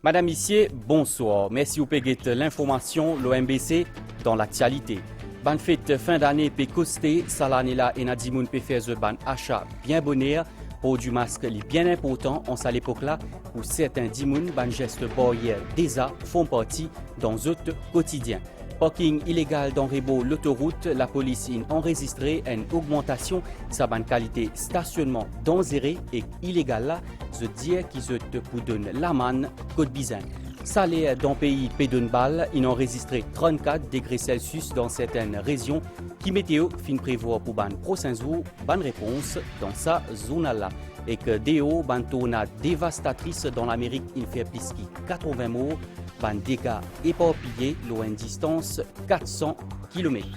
Madame, Messieurs, bonsoir. Merci pour l'information, l'OMBC dans l'actualité. Ban fête fin d'année peut coster, ça l'année là, et Nadimoun peut faire ban achat bien bonheur pour du masque les bien important en cette époque là, où certains dimoun ban gestes barrières déjà font partie dans autres quotidiens. Parking illégal dans Rebo, l'autoroute, la police a enregistré une augmentation de sa qualité stationnement dangereux et illégal là, je dis qu'ils se pour donner la manne Côte Bizin. Salé dans le pays Pédonbal, il a enregistré 34 degrés Celsius dans certaines régions qui météo fin prévoir pour ban prochains jours, bonne réponse dans sa zone là. Et que Déo, ban tornade dévastatrice dans l'Amérique, il fait plus de 80 morts, ban dégâts éparpillés, loin distance 400 km.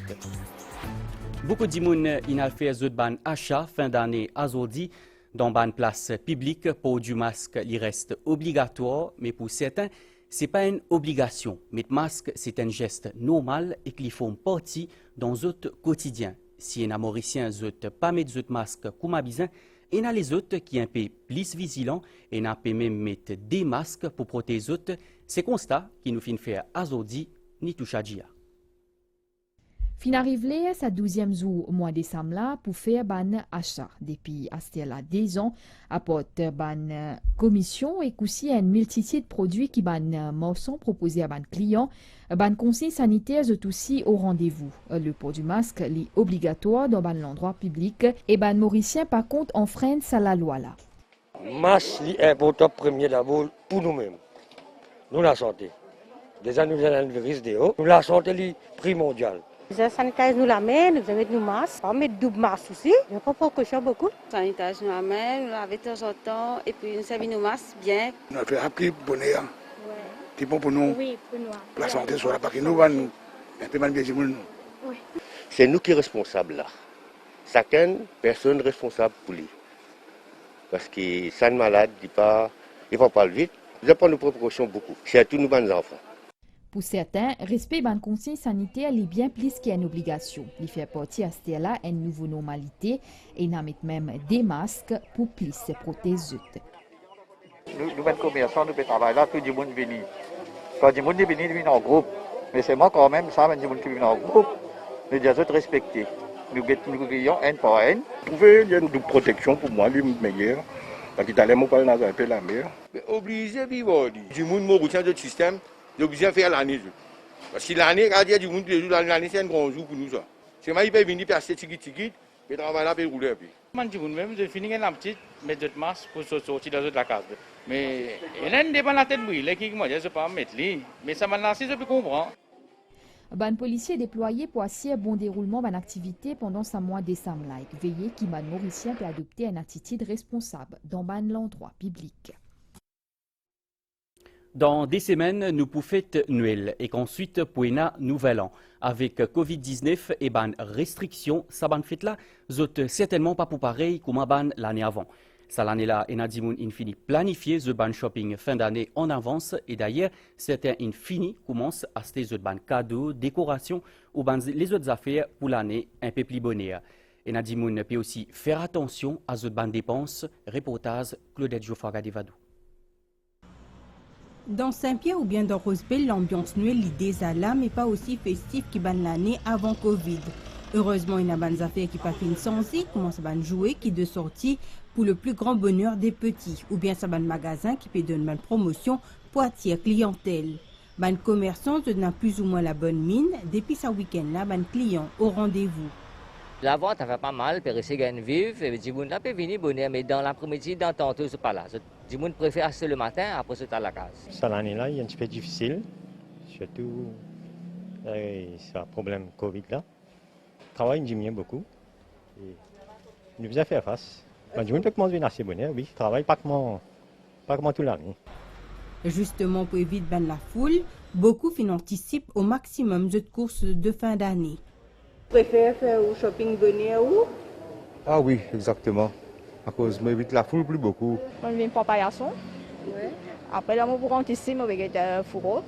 Beaucoup de gens ont fait ban achat fin d'année à aujourd'hui dans ban place publique pour du masque, il reste obligatoire, mais pour certains, ce n'est pas une obligation. Mettre masque, c'est un geste normal et qu'ils font partie dans notre quotidien. Si un Mauricien ne pas mettre de masque comme à bizin, il y a les autres qui sont un peu plus vigilants et n'a pas même mettre des masques pour protéger les autres. C'est constat qui nous fait faire aujourd'hui ni touche à dia. Fin arrivé sa 12e jour au mois de décembre là pour faire ban achat. Depuis là 10 ans, apporte ban commission et aussi une multitude de produits qui ban sont proposés à ban clients. Ban conseil sanitaire est aussi au rendez-vous. Le port du masque est obligatoire dans ban l'endroit public et ban mauricien par contre enfreint ça la loi là. Masque est important premier d'abord pour nous-mêmes. Nous la santé. Déjà nous avons le virus de haut. Nous la santé est primordiale. Nous sanitaires nous la main, nous avons nos masques. On met double masque aussi. Il n'y a pas précaution beaucoup. Sanitaires nous la main, nous lavons de temps en temps et puis nous servons nos masques bien. On a fait appris bonheur. Ouais. C'est bon pour nous. Oui, pour nous. La santé soit là parce que nous avons un peu mal bien. Oui. C'est nous qui sommes responsables là. Chacun, personne responsable pour lui. Parce que ça ne malade, il ne va pas le vite. Nous prenons nos précautions beaucoup. Surtout nous, les enfants. Pour certains, respect ban conseil sanitaire est bien plus qu'une obligation. Il fait partie à ce là une nouvelle normalité et n'a même des masques pour plus se protéger. Nous, les commerçants, nous travaillons là, tout le monde vient. Quand le monde vient en groupe, mais c'est moi quand même, ça, le monde qui vient en groupe, nous devons respecter. Nous veillons un par un. Trouver une protection pour moi, le meilleur. Parce qu'il allait pas un peu la mer. Obligé de vivre. Du monde mauricien de système. Nous sommes obligés de faire l'année. Parce que l'année, quand il y a du monde, l'année, c'est un grand jour pour nous. C'est moi qui peux venir passer ticket, et travailler là, et rouler. Même, je finis un petit, mettre de masque pour sortir de la case. Mais il y a un débat dans la tête, oui, qui moi, je ne sais pas mettre lui. Mais ça m'a lancé, je peux comprendre. Ban policier déployé pour assurer bon déroulement ban activité pendant ce mois de décembre là et veiller qui ban mauricien peut adopter une attitude responsable dans ban l'endroit public. Dans des semaines, nous pouvons fêter Noël et qu'ensuite pour un nouvel an. Avec Covid-19 et ban restrictions, ça ban fête là, zot certainement pas pour pareil comme ban l'année avant. Ça l'année là, et Nadimoun infini planifier the ban shopping fin d'année en avance et d'ailleurs certains infini commencent à acheter the ban cadeaux, décorations ou ban les autres affaires pour l'année un peu plus bonheur. Et Nadimoun peut aussi faire attention à the ban dépenses. Reportage Claudette Joffraga-Devadou. Dans Saint-Pierre ou bien dans Rosebel, l'ambiance Noël l'idée à là, mais pas aussi festive qui ban l'année avant Covid. Heureusement, il y a des affaires qui pas fini sans y, commence à jouer qui de sortie pour le plus grand bonheur des petits, ou bien ça ban magasin qui peut donner une promotion pour attirer clientèle. Ban commerçant donne plus ou moins la bonne mine, depuis ce week-end là, ban client au rendez-vous. La vente a fait pas mal, puis c'est gagne vive, et du monde peut venir bonheur, mais dans l'après-midi, dans tantôt, c'est pas là. Du monde préfère acheter le matin, après c'est à la case. Ça l'année là, il est un petit peu difficile, surtout c'est un problème Covid là. Le travail diminue beaucoup. Et nous devons faire face. Du monde peut commencer à assez bonheur, oui, travaille pas comme toute l'année. Justement, pour éviter ben la foule, beaucoup anticipent au maximum de courses de fin d'année. Vous préférez faire au shopping bonheur ou? Ah oui, exactement. À cause, mais évite la foule plus beaucoup. Moi, je viens pour paillasson. Ouais. Après, là, pour anticiper, je vais faire fourreau,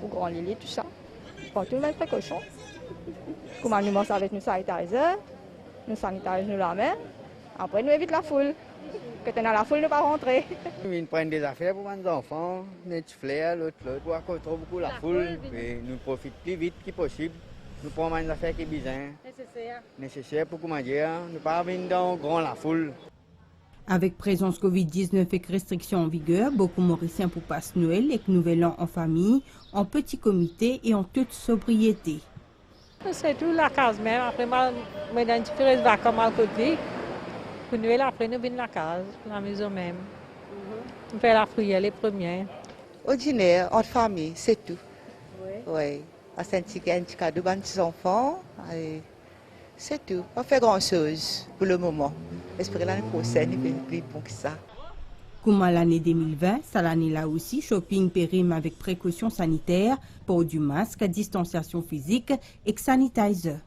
pour grand lili, tout ça. Pour tout le monde précaution. Comme nous commençons avec nos sanitaires, nous sanitisons la main. Après, nous évitons la foule. Quand on a la foule, nous ne pas rentrer. Ils prennent des affaires pour les enfants, les fleurs, l'autre. Pour contrôler beaucoup la foule, et nous profitons plus vite que possible. Nous prenons des affaires qui sont nécessaires pour manger. Nous ne pas venir dans grand la foule. Avec présence Covid-19 et restrictions en vigueur, beaucoup Mauriciens pour passe Noël et Nouvel An en famille, en petit comité et en toute sobriété. C'est tout la case même. Après, je donne différentes vacances à côté. Pour Noël, après, nous venons la case, la maison même. On fait la prière les premières. Ordinaire, en famille, c'est tout. Oui. À Saint-Tiquet, un petit cadeau pour les enfants. C'est tout. On fait grand-chose pour le moment. J'espère l'année prochaine, il va être plus bon que ça. Comme à l'année 2020, ça l'année là aussi, shopping périme avec précautions sanitaires, port du masque, distanciation physique et sanitizer.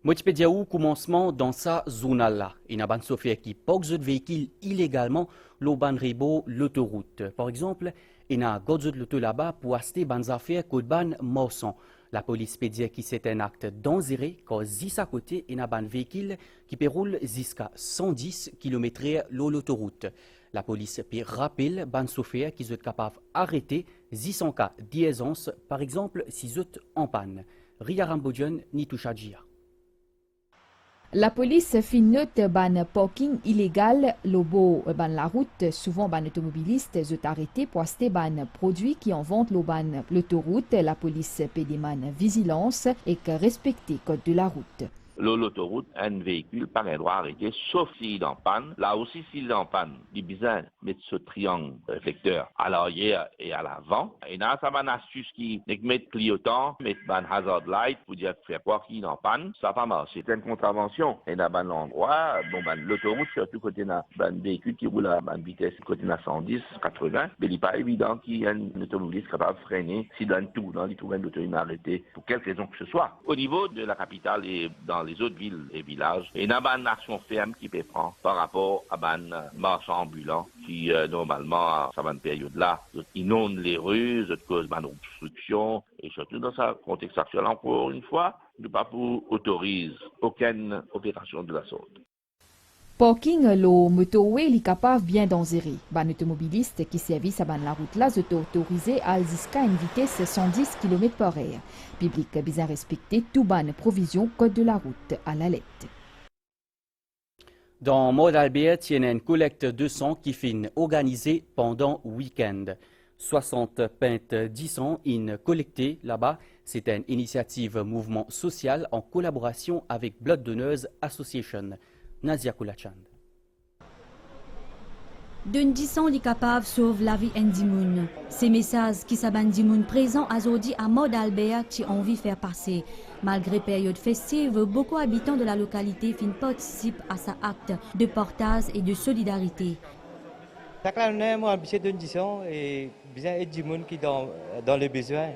Multimédia ou commencement dans sa zone là. Il y a des chauffeurs qui parquent de véhicules illégalement l'auban ribo l'autoroute. Par exemple, il y a des l'auto là-bas pour acheter des affaires que ban morçons. La police peut dire que c'est un acte dangereux car juste à côté, il y a des véhicules qui roulent jusqu'à 110 km/h l'autoroute. La police peut rappeler des chauffeurs qui sont capables d'arrêter 600 cas d'aisance, par exemple si ils sont en panne. Ria Rambodjan ni Touchadjia. La police fait note ban parking illégal lobo ban la route. Souvent ban automobilistes sont arrêtés pour acheter ban produits qui en vendent l'autoroute. La police peut demander vigilance et respecter code de la route. L'autoroute, un véhicule pas le droit d'arrêter, sauf s'il est en panne. Là aussi, s'il est en panne, il est besoin de mettre ce triangle réflecteur à l'arrière et à l'avant. Et là, ça va une astuce qui met clignotant, mettre un hazard light pour dire faire croire qu'il est en panne. Ça va marcher. C'est une contravention. Et dans un endroit, l'autoroute, surtout quand il y a un véhicule qui roule à une vitesse, quand il y a 110, 80, mais il n'est pas évident qu'il y ait un automobiliste capable de freiner si dans tout, il trouve un automobiliste arrêté pour quelque raison que ce soit. Au niveau de la capitale et dans les autres villes et villages, et il y a une action ferme qui peut prendre par rapport à un marchand ambulant qui, normalement, à cette période-là, inonde les rues, cause d'une obstruction, et surtout dans ce contexte actuel, encore une fois, ne pas autorise aucune opération de la sorte. Parking le motorway est capable bien dangereux. Les automobilistes qui servent à la route là sont autorisés à jusqu'à une vitesse 110 km/h. Public bien respecter tout ban provision code de la route à la lettre. Dans Mont-Albert, il y a une collecte de sang qui finit organisée pendant le week-end. 60 pintes de sang in collectées là-bas. C'est une initiative mouvement social en collaboration avec Blood Donors Association. Nazia Koulachand. D'un 10 ans, les capables sauvent la vie d'Indimoun. Ces messages qui s'abanent d'Indimoun présents aujourd'hui à Mont-Albert qui ont envie de faire passer. Malgré période festive, beaucoup d'habitants de la localité participent à cet acte de partage et de solidarité. Chaque année, moi, je suis 10 ans et bien d'Indimoun qui dans les besoins.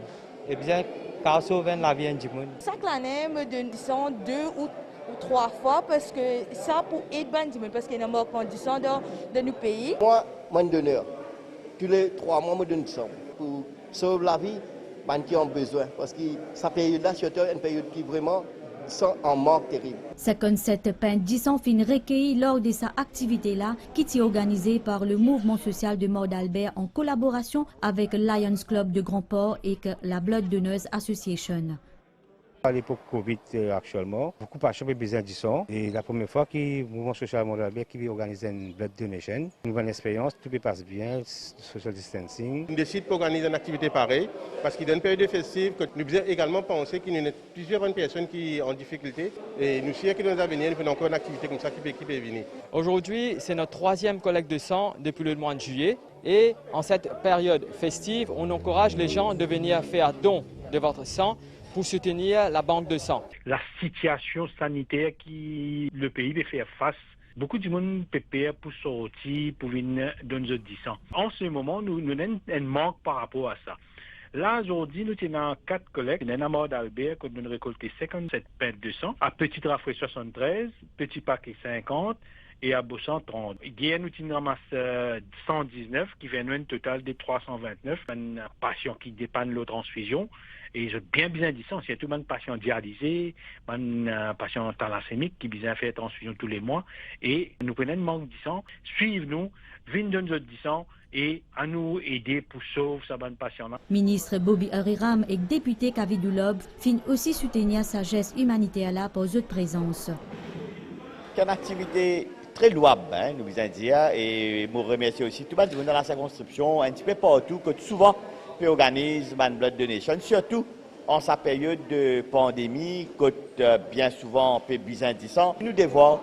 Et bien, car sauver la vie d'Indimoun. Chaque année, je donne 2 ou 3 fois parce que ça pour aider parce qu'il y a une mauvaise condition dans nos pays. Moi, je suis donneur. Tous les 3 mois, je donne ça pour sauver la vie des qui ont besoin. Parce que cette période-là, c'est une période qui vraiment sont en manque terrible. 57 pintes 10 ans fin recueillis lors de cette activité-là qui est organisée par le mouvement social de Mont-Albert en collaboration avec Lions Club de Grand Port et la Blood Donors Association. À l'époque Covid actuellement, beaucoup de patients ont besoin du sang. Et la première fois que le mouvement social Mont-Albert qui organise une blood donation, une bonne expérience, tout se passe bien, social distancing. On décide d'organiser une activité pareille parce qu'il y a une période festive que nous devons également penser qu'il y a plusieurs personnes qui sont en difficulté. Et nous sommes qui dans l'avenir, nous faisons encore une activité comme ça qui peut venir. Aujourd'hui, c'est notre 3e collecte de sang depuis le mois de juillet. Et en cette période festive, on encourage les gens de venir faire don de votre sang pour soutenir la banque de sang. La situation sanitaire qui le pays va faire face, beaucoup de monde prépare pour sortir, pour venir donner du sang. En ce moment, nous avons un manque par rapport à ça. Là, aujourd'hui, nous tenons 4 collectes. Nous avons Mont-Albert, nous avons récolté 57 pintes de sang, à Petit Rafoué 73, Petit Paquet 50, et à Bossan 30. Hier, nous avons 119 qui viennent un total de 329. Un patient qui dépanne l'autre transfusion. Et j'ai bien dit ça, c'est tout un patient dialysé, un patient thalassémique qui besoin faire transfusion tous les mois. Et nous prenons un manque de sang, suivez-nous, venez de nous 10 ans et à nous aider pour sauver ce patient-là. Ministre Bobby Ariram et député Kavidoulob fin aussi soutenir sa geste humanitaire là pour votre présence. C'est une activité très louable, nous vous dire, et vous remercier aussi tout le monde dans la circonscription, un petit peu partout, que souvent, on organise une blood donation, surtout en sa période de pandémie, que bien souvent on peut besoin de sang. Nous devons,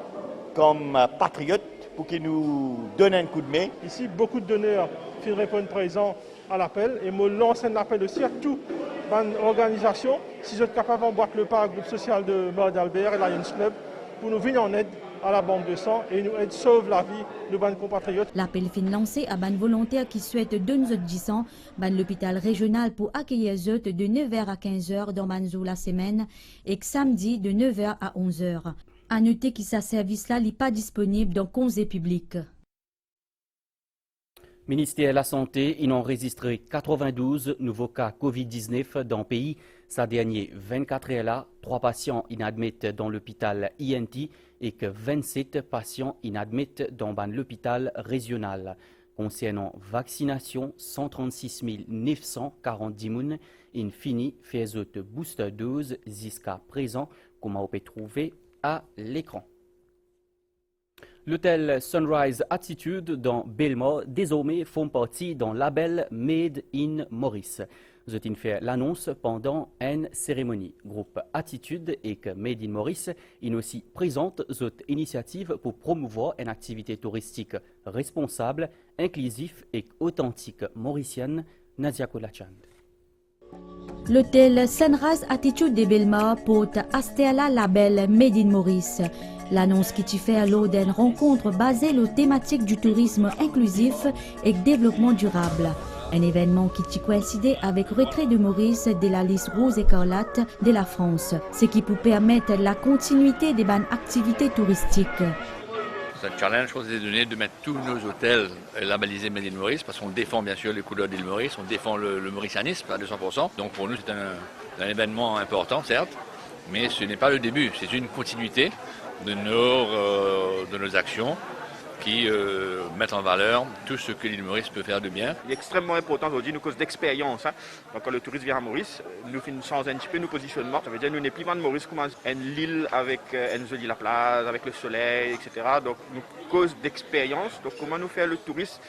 comme patriotes, pour qu'ils nous donnent un coup de main. Ici, beaucoup de donneurs répondent présents à l'appel et me lancent un appel aussi à toute organisation, si vous êtes capable d'emboîter le pas au groupe social de Mort d'Albert et Lions Club, pour nous venir en aide à la banque de sang et nous aide sauve la vie de nos compatriotes. L'appel fin lancé à ban volontaires qui souhaitent donner du sang ban l'hôpital régional pour accueillir eux de 9h à 15h dans Banzo la semaine et samedi de 9h à 11h. À noter que ce service-là n'est pas disponible dans conseil public. Ministère de la Santé, ils ont enregistré 92 nouveaux cas Covid-19 dans le pays. Ces derniers 24 heures là, 3 patients inadmettent dans l'hôpital INT et que 27 patients inadmettent dans l'hôpital régional. Concernant vaccination, 136 940 personnes ont fini faire de booster dose jusqu'à présent, comme on peut trouver à l'écran. L'hôtel Sunrise Attitude dans Belmore désormais font partie d'un label Made in Maurice. Vous avez fait l'annonce pendant une cérémonie. Groupe Attitude et que Made in Maurice aussi présente cette initiative pour promouvoir une activité touristique responsable, inclusive et authentique mauricienne. Nadia Kolachand. L'hôtel Sunrise Attitude de Belmore porte Astella label Made in Maurice. L'annonce qui t'y fait lors d'une rencontre basée sur la thématique du tourisme inclusif et développement durable. Un événement qui t'y coïncidait avec le retrait de Maurice de la liste rose écarlate de la France, ce qui peut permettre la continuité des bonnes activités touristiques. C'est un challenge qu'on s'est donné de mettre tous nos hôtels labellisés Made in Maurice parce qu'on défend bien sûr les couleurs d'île Maurice, on défend le mauricianisme à 200%. Donc pour nous c'est un événement important certes, mais ce n'est pas le début, c'est une continuité de nos actions qui mettent en valeur tout ce que l'île Maurice peut faire de bien. Il est extrêmement important aujourd'hui, nous cause d'expérience. Donc, quand le touriste vient à Maurice, nous changeons un petit peu nos positionnements. Ça veut dire que nous n'est plus de Maurice comme une île avec une jolie la plage, avec le soleil, etc. Donc nous cause d'expérience. Donc comment nous faire le tourisme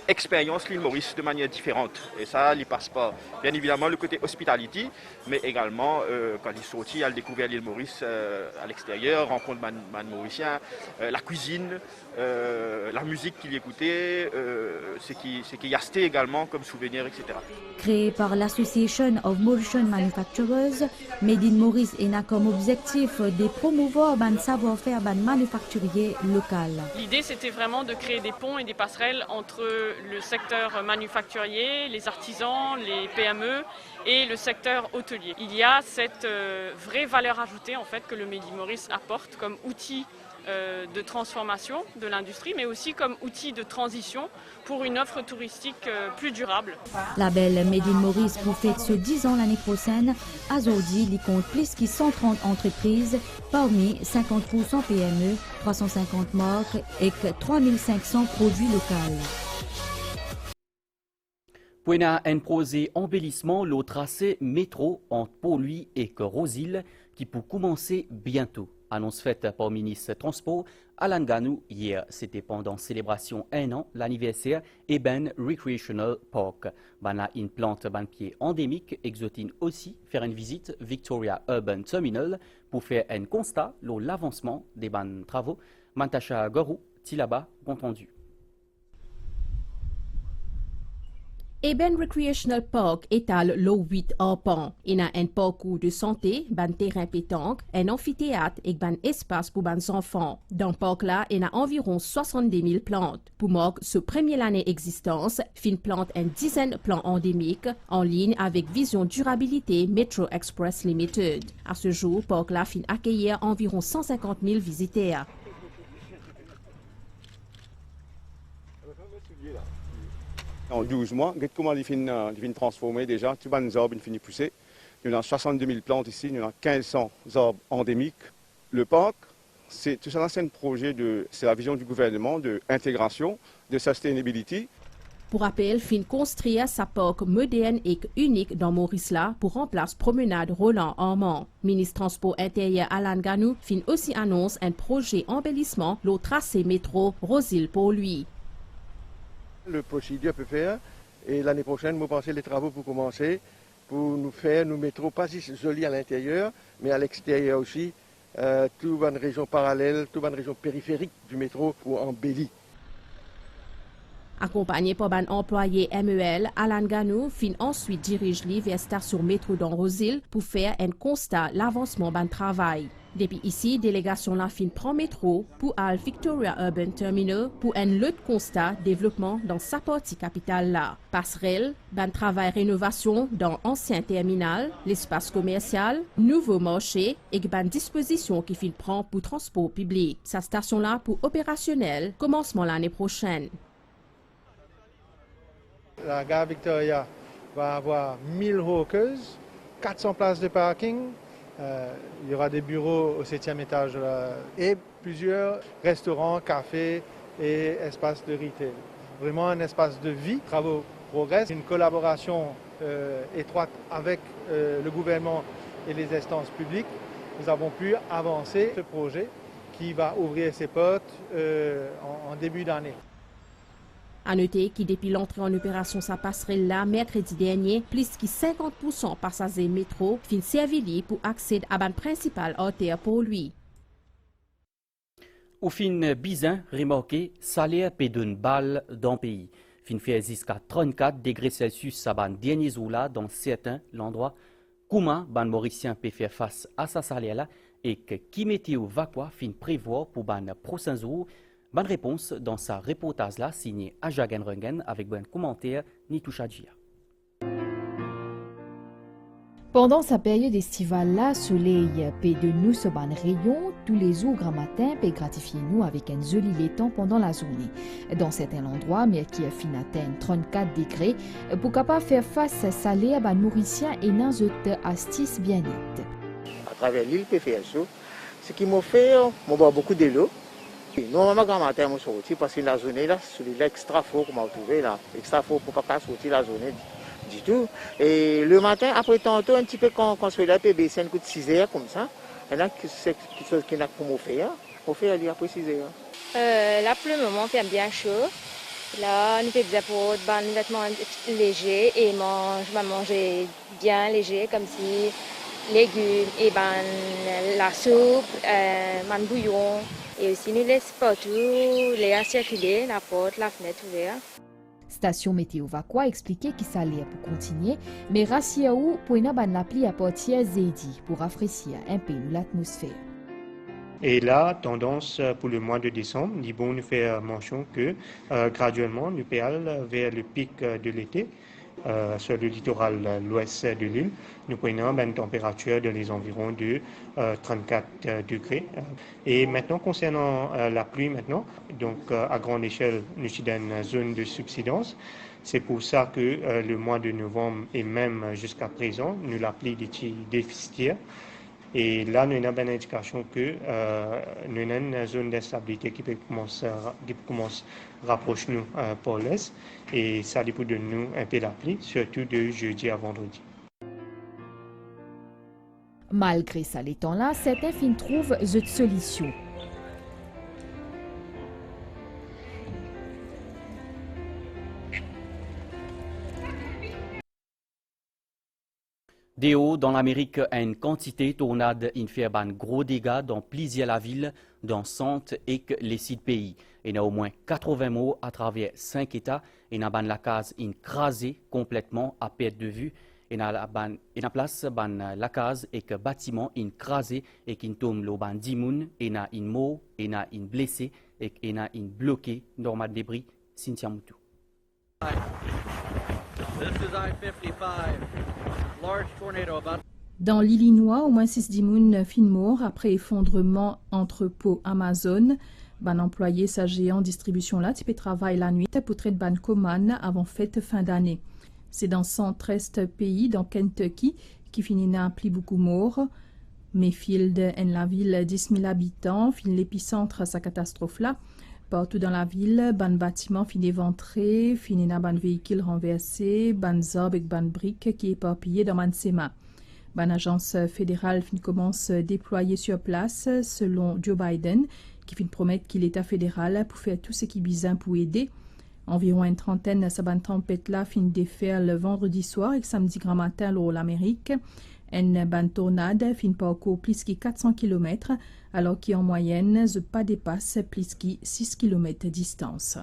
expérience l'île Maurice de manière différente. Et ça, il passe pas. Bien évidemment, le côté hospitality, mais également, quand il sortit, il a découvert l'île Maurice à l'extérieur, rencontre man mauricien, la cuisine, la musique qu'il écoutait, ce qu'il y a acheté également comme souvenir, etc. Créé par l'Association of Mauritian Manufacturers, Made in Maurice a comme objectif de promouvoir un savoir-faire manufacturier local. L'idée, c'était vraiment de créer des ponts et des passerelles entre le secteur manufacturier, les artisans, les PME et le secteur hôtelier. Il y a cette vraie valeur ajoutée en fait que le Made in Maurice apporte comme outil de transformation de l'industrie, mais aussi comme outil de transition pour une offre touristique plus durable. Label Made in Maurice pour fêter ce 10 ans l'année prochaine. Aujourd'hui, il compte plus que 130 entreprises, parmi 50% PME, 350 marques et 3500 produits locaux. Pour un projet embellissement, le tracé métro entre Port-Louis et Rosil qui peut commencer bientôt. Annonce faite par le ministre Transport Alan Ganou hier. C'était pendant célébration 1 an, l'anniversaire Eben Recreational Park. Bana une plante pied endémique exotine aussi faire une visite Victoria Urban Terminal pour faire un constat sur l'avancement des travaux. Mantasha Gorou, Tilaba, compte rendu. Eben Recreational Park étale l'eau 8 arpents. Il a un parcours de santé, un terrain pétanque, un amphithéâtre et un espace pour les enfants. Dans le parc-là, il a environ 70 000 plantes. Pour marquer ce premier année d'existence, Fin plante une dizaine de plants endémiques en ligne avec Vision Durabilité Metro Express Limited. À ce jour, le parc-là fin accueillir environ 150 000 visiteurs. En 12 mois, regardez comment il finit transformer déjà. Tout les arbres finissent pousser. Nous avons 62 000 plantes ici, nous avons 1500 arbres endémiques. Le parc, c'est tout ça, c'est un projet c'est la vision du gouvernement d'intégration, de sustainability. Pour rappel, fin construire sa parc moderne et unique dans Maurice-là pour remplacer promenade Roland-Armand. Ministre Transport intérieur Alan Ganou fin aussi annonce un projet embellissement le tracé métro Rosil pour lui. Le procédure peut faire et l'année prochaine, nous pensons les travaux pour commencer pour nous faire nos métros pas si jolis à l'intérieur mais à l'extérieur aussi. Toute une région parallèle, toute une région périphérique du métro pour embellir. Accompagné par un employé MEL, Alan Ganou fin ensuite dirige lui vers station métro dans Rosil pour faire un constat l'avancement du travail. Depuis ici, délégation la fin prend métro pour Al Victoria Urban Terminal pour un autre constat développement dans sa partie capitale là. Passerelle, ban travail rénovation dans ancien terminal, l'espace commercial, nouveau marché et ban disposition qui fin prend pour transport public. Sa station là pour opérationnel commencement l'année prochaine. La gare Victoria va avoir 1000 hawkers, 400 places de parking, il y aura des bureaux au 7e étage et plusieurs restaurants, cafés et espaces de retail. Vraiment un espace de vie. Travaux progressent. Une collaboration étroite avec le gouvernement et les instances publiques. Nous avons pu avancer ce projet qui va ouvrir ses portes en début d'année. À noter que depuis l'entrée en opération sa passerelle là, mercredi dernier, plus que 50% passagers métro fin servi pour accéder à la principale artère pour lui. Au fin bizin, remarqué, salaire peut d'une balle dans le pays. Fin fait jusqu'à 34 degrés Celsius à ban dernier jour là dans certains endroits. Comment ban Mauricien peut faire face à sa salaire là et que qui météo va quoi fin prévoir pour ban prochain jour. Bonne réponse dans sa reportage là signé Ajagen Rungen avec bon commentaire Nitoucha Djia. Pendant sa période estivale là, soleil peut de nous se ban rayon tous les jours grand matin peut gratifier nous avec un joli laiton pendant la journée. Dans certains endroits, mais qui a fin atteint 34 degrés, pour capable faire face à salaire ban Mauricien et dans autres astuces bien nettes. À travers l'île peut faire ça. Ce qui m'a fait, moi bois beaucoup de l'eau. Normalement, quand matin, je sorti parce que la journée là, celui-là extra fort qu'on m'a trouvé là, extra fort pour pas sortir la journée du tout. Et le matin, après tantôt, un petit peu quand celui-là peut baisser un coup de 6 heures comme ça, et là, c'est quelque chose qu'il a pour me faire. On fait aller après 6 heures. Là, pour le moment, il fait bien chaud. Là, nous faisons pour des vêtements légers et manger bien léger, comme si légumes et la soupe, bouillon. Et aussi, nous laissons partout l'air circuler, la porte, la fenêtre ouverte. Station météo Vakwa expliquait qu'il s'allait pour continuer, mais Rassiaou pour une ban l'appli à partir Zedi pour rafraîchir un peu l'atmosphère. Et là, tendance pour le mois de décembre, il bon nous faire mention que graduellement nous allons vers le pic de l'été. Sur le littoral l'ouest de l'île, nous prenons une température dans les environs de 34 degrés. Et maintenant, concernant la pluie, donc à grande échelle, nous sommes dans une zone de subsidence. C'est pour ça que le mois de novembre et même jusqu'à présent, nous l'appelons déficitaire. Et là, nous avons une indication que nous avons une zone d'instabilité qui peut commencer à rapprocher nous pour l'est. Et ça dépend de nous un peu la pluie, surtout de jeudi à vendredi. Malgré ça, les temps-là, certains fins trouvent une solution. Déo, dans l'Amérique, une quantité de tornades fait ban gros dégâts dans plusieurs la ville, dans centre et les 6 pays. Il y a au moins 80 morts à travers 5 États. Il y a la case écrasée complètement à perte de vue. Il y a place la case et que bâtiment écrasé et qui tombe le ban 10 moun. Il y a une mort, il y a une blessée et il y a une bloquée normal de débris. Cynthia Moutou. Dans l'Illinois, au moins 6 dimoun fin morts après effondrement entrepôt Amazon. Ban employé sagé en distribution là, tu peux travailler la nuit pour traiter ban commande avant fête fin d'année. C'est dans 113 pays dans Kentucky qui finit à pli beaucoup mort. Mayfield est la ville 10 000 habitants, fin l'épicentre à sa catastrophe là. Partout dans la ville, ban bâtiment fin éventré, fin na ban véhicule renversé, ban arbres et ban briques qui est éparpillé dans Mansema. Ban agence fédérale fin commence déployer sur place selon Joe Biden qui fin promettre qu'il est l'État fédéral pour faire tout ce qui besoin pour aider. Environ une trentaine de ban tempête là fin défaire le vendredi soir et samedi grand matin l'Amérique. Une ban tornade fin parcourt plus que 400 km alors qu'en moyenne ne pas dépasse plus que 6 km de distance.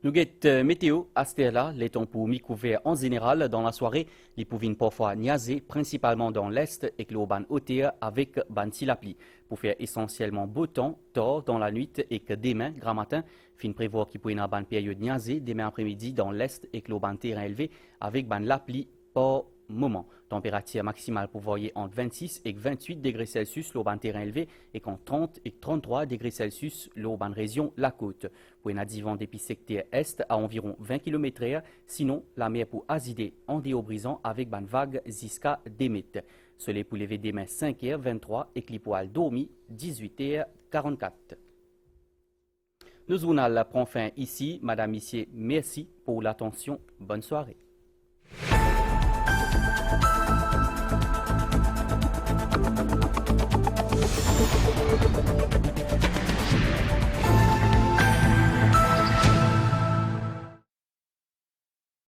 Nous guettons météo à ce là, les temps pour mi-couvert en général dans la soirée, les pouvines parfois niaiser, principalement dans l'est et que l'auban hauteur avec ban tilapli. Pour faire essentiellement beau temps, tard dans la nuit et que demain, grand matin, fin prévoir qu'il pourrait y avoir une période niaiser, demain après-midi dans l'est et que l'auban terrain élevé avec ban lapli par moment. Température maximale pour voyer entre 26 et 28 degrés Celsius l'auban terrain élevé et qu'en 30 et 33 degrés Celsius l'auban région la côte. Pour un adivant depuis secteur est à environ 20 km/h, sinon la mer pour azider en déobrisant avec ban vague jusqu'à Démète. Soleil pour lever demain 5h23 et clipoal dormi 18h44. Le journal prend fin ici. Madame, Messieurs, merci pour l'attention. Bonne soirée.